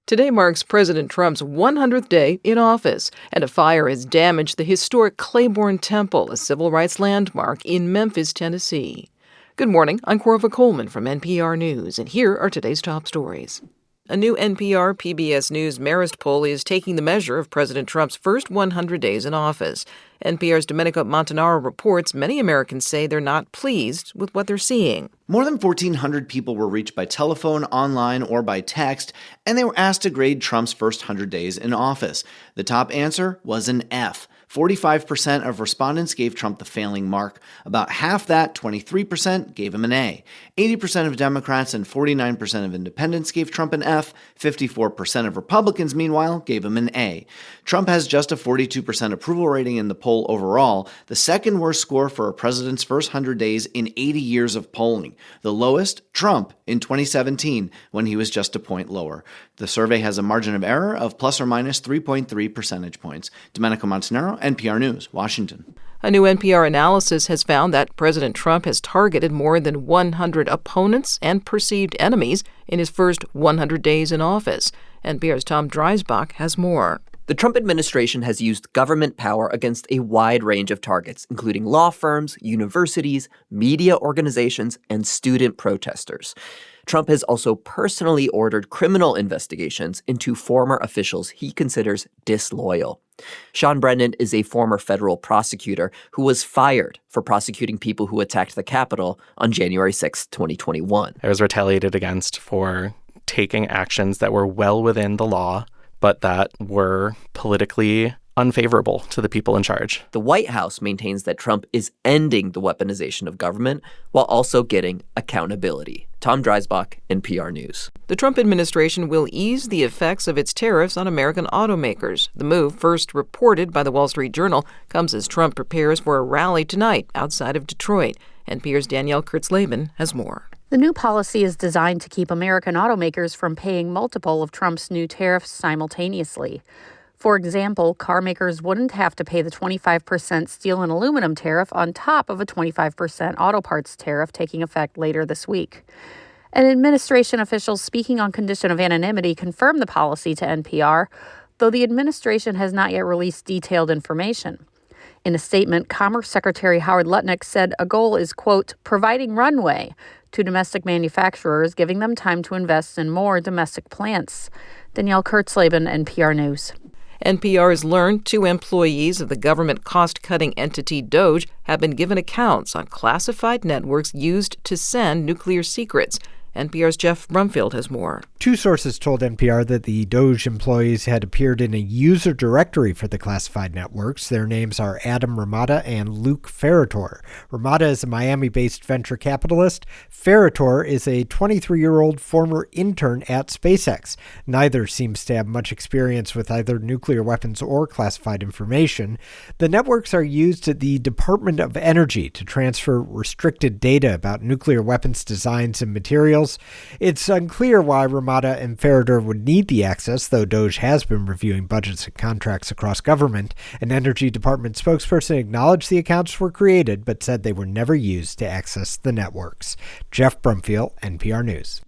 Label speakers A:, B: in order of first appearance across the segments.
A: Today marks President Trump's 100th day in office, and a fire has damaged the historic Clayborn Temple, a civil rights landmark in Memphis, Tennessee. Good morning, I'm Corva Coleman from NPR News, and here are today's top stories. A new NPR PBS News Marist poll is taking the measure of President Trump's first 100 days in office. NPR's Domenico Montanaro reports many Americans say they're not pleased with what they're seeing.
B: More than 1,400 people were reached by telephone, online, or by text, and they were asked to grade Trump's first 100 days in office. The top answer was an F. 45% of respondents gave Trump the failing mark. About half that, 23%, gave him an A. 80% of Democrats and 49% of independents gave Trump an F. 54% of Republicans, meanwhile, gave him an A. Trump has just a 42% approval rating in the poll overall, the second worst score for a president's first 100 days in 80 years of polling. The lowest, Trump, in 2017, when he was just a point lower. The survey has a margin of error of plus or minus 3.3 percentage points. Domenico Montanaro, NPR News, Washington.
A: A new NPR analysis has found that President Trump has targeted more than 100 opponents and perceived enemies in his first 100 days in office. NPR's Tom Dreisbach has more.
C: The Trump administration has used government power against a wide range of targets, including law firms, universities, media organizations, and student protesters. Trump has also personally ordered criminal investigations into former officials he considers disloyal. Sean Brennan is a former federal prosecutor who was fired for prosecuting people who attacked the Capitol on January 6, 2021.
D: I was retaliated against for taking actions that were well within the law, but that were politically unfavorable to the people in charge.
C: The White House maintains that Trump is ending the weaponization of government while also getting accountability. Tom Dreisbach, NPR News.
A: The Trump administration will ease the effects of its tariffs on American automakers. The move, first reported by the Wall Street Journal, comes as Trump prepares for a rally tonight outside of Detroit. NPR's Danielle Kurtzleben has more.
E: The new policy is designed to keep American automakers from paying multiple of Trump's new tariffs simultaneously. For example, car makers wouldn't have to pay the 25% steel and aluminum tariff on top of a 25% auto parts tariff taking effect later this week. An administration official speaking on condition of anonymity confirmed the policy to NPR, though the administration has not yet released detailed information. In a statement, Commerce Secretary Howard Lutnick said a goal is, quote, providing runway to domestic manufacturers, giving them time to invest in more domestic plants. Danielle Kurtzleben, NPR News.
A: NPR has learned 2 employees of the government cost-cutting entity DOGE have been given accounts on classified networks used to send nuclear secrets. NPR's Jeff Brumfield has more.
F: 2 sources told NPR that the DOGE employees had appeared in a user directory for the classified networks. Their names are Adam Ramada and Luke Ferrator. Ramada is a Miami-based venture capitalist. Ferrator is a 23-year-old former intern at SpaceX. Neither seems to have much experience with either nuclear weapons or classified information. The networks are used at the Department of Energy to transfer restricted data about nuclear weapons designs and materials. It's unclear why Ramada and Ferrator would need the access, though DOGE has been reviewing budgets and contracts across government. An Energy Department spokesperson acknowledged the accounts were created, but said they were never used to access the networks. Jeff Brumfield, NPR News.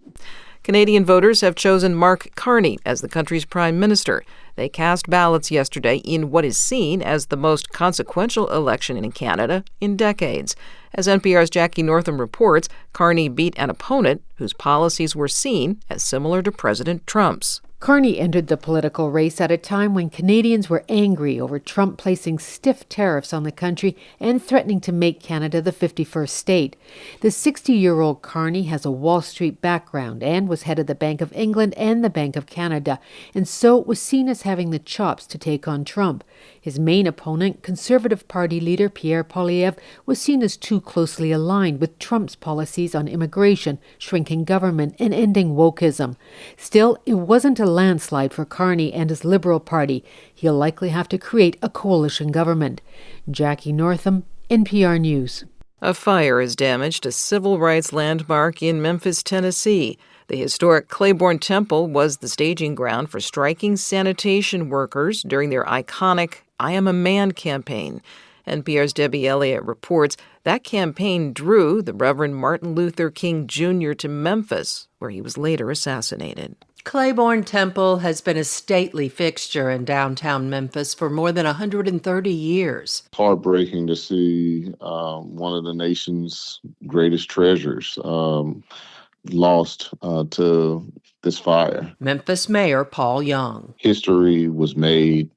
A: Canadian voters have chosen Mark Carney as the country's prime minister. They cast ballots yesterday in what is seen as the most consequential election in Canada in decades. As NPR's Jackie Northam reports, Carney beat an opponent whose policies were seen as similar to President Trump's.
G: Carney entered the political race at a time when Canadians were angry over Trump placing stiff tariffs on the country and threatening to make Canada the 51st state. The 60-year-old Carney has a Wall Street background and was head of the Bank of England and the Bank of Canada, and so was seen as having the chops to take on Trump. His main opponent, Conservative Party leader Pierre Poilievre, was seen as too closely aligned with Trump's policies on immigration, shrinking government, and ending wokeism. Still, it wasn't a landslide for Carney and his Liberal Party. He'll likely have to create a coalition government. Jackie Northam, NPR News.
A: A fire has damaged a civil rights landmark in Memphis, Tennessee. The historic Clayborn Temple was the staging ground for striking sanitation workers during their iconic I Am a Man campaign. NPR's Debbie Elliott reports that campaign drew the Reverend Martin Luther King Jr. to Memphis, where he was later assassinated.
H: Clayborn Temple has been a stately fixture in downtown Memphis for more than 130 years.
I: Heartbreaking to see one of the nation's greatest treasures lost to this fire.
H: Memphis Mayor Paul Young.
I: History was made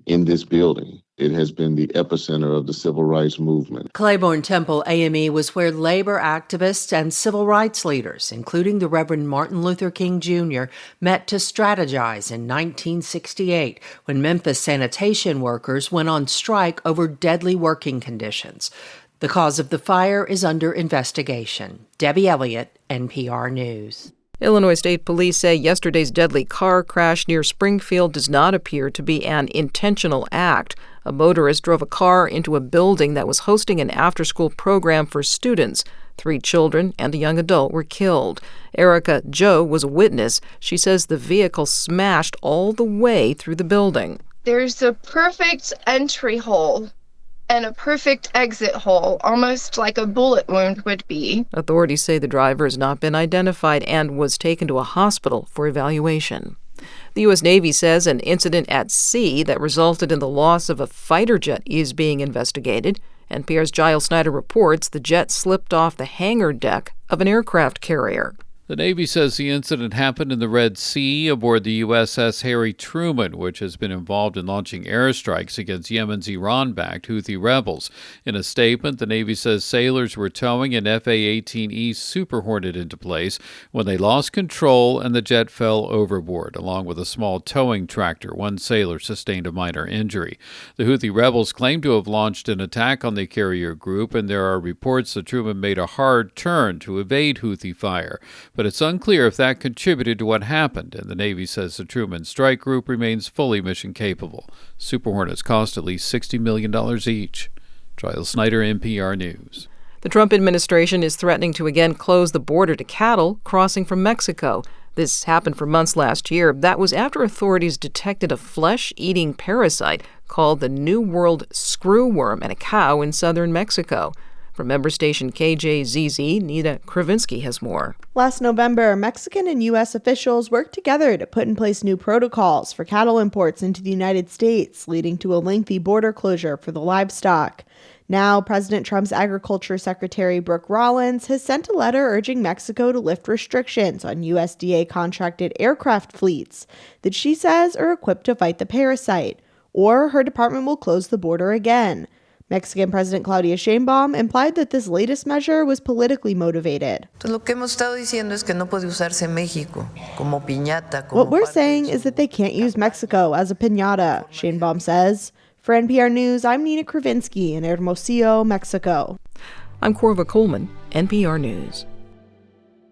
I: in this building. It has been the epicenter of the civil rights movement.
H: Clayborn Temple AME was where labor activists and civil rights leaders, including the Reverend Martin Luther King Jr., met to strategize in 1968 when Memphis sanitation workers went on strike over deadly working conditions. The cause of the fire is under investigation. Debbie Elliott, NPR News.
A: Illinois State Police say yesterday's deadly car crash near Springfield does not appear to be an intentional act. A motorist drove a car into a building that was hosting an after-school program for students. 3 children and a young adult were killed. Erica Joe was a witness. She says the vehicle smashed all the way through the building.
J: There's a perfect entry hole and a perfect exit hole, almost like a bullet wound would be.
A: Authorities say the driver has not been identified and was taken to a hospital for evaluation. The U.S. Navy says an incident at sea that resulted in the loss of a fighter jet is being investigated. NPR's Giles Snyder reports the jet slipped off the hangar deck of an aircraft carrier.
K: The Navy says the incident happened in the Red Sea aboard the USS Harry Truman, which has been involved in launching airstrikes against Yemen's Iran-backed Houthi rebels. In a statement, the Navy says sailors were towing an FA-18E Super Hornet into place when they lost control and the jet fell overboard, along with a small towing tractor. One sailor sustained a minor injury. The Houthi rebels claim to have launched an attack on the carrier group, and there are reports the Truman made a hard turn to evade Houthi fire. But it's unclear if that contributed to what happened, and the Navy says the Truman Strike Group remains fully mission-capable. Super Hornets cost at least $60 million each. Giles Snyder, NPR News.
A: The Trump administration is threatening to again close the border to cattle crossing from Mexico. This happened for months last year. That was after authorities detected a flesh-eating parasite called the New World screwworm in a cow in southern Mexico. From member station KJZZ, Nita Kravinsky has more.
L: Last November, Mexican and U.S. officials worked together to put in place new protocols for cattle imports into the United States, leading to a lengthy border closure for the livestock. Now, President Trump's Agriculture Secretary Brooke Rollins has sent a letter urging Mexico to lift restrictions on USDA-contracted aircraft fleets that she says are equipped to fight the parasite, or her department will close the border again. Mexican President Claudia Sheinbaum implied that this latest measure was politically motivated. What we're saying is that they can't use Mexico as a piñata, Sheinbaum says. For NPR News, I'm Nina Kravinsky in Hermosillo, Mexico.
A: I'm Corva Coleman, NPR News.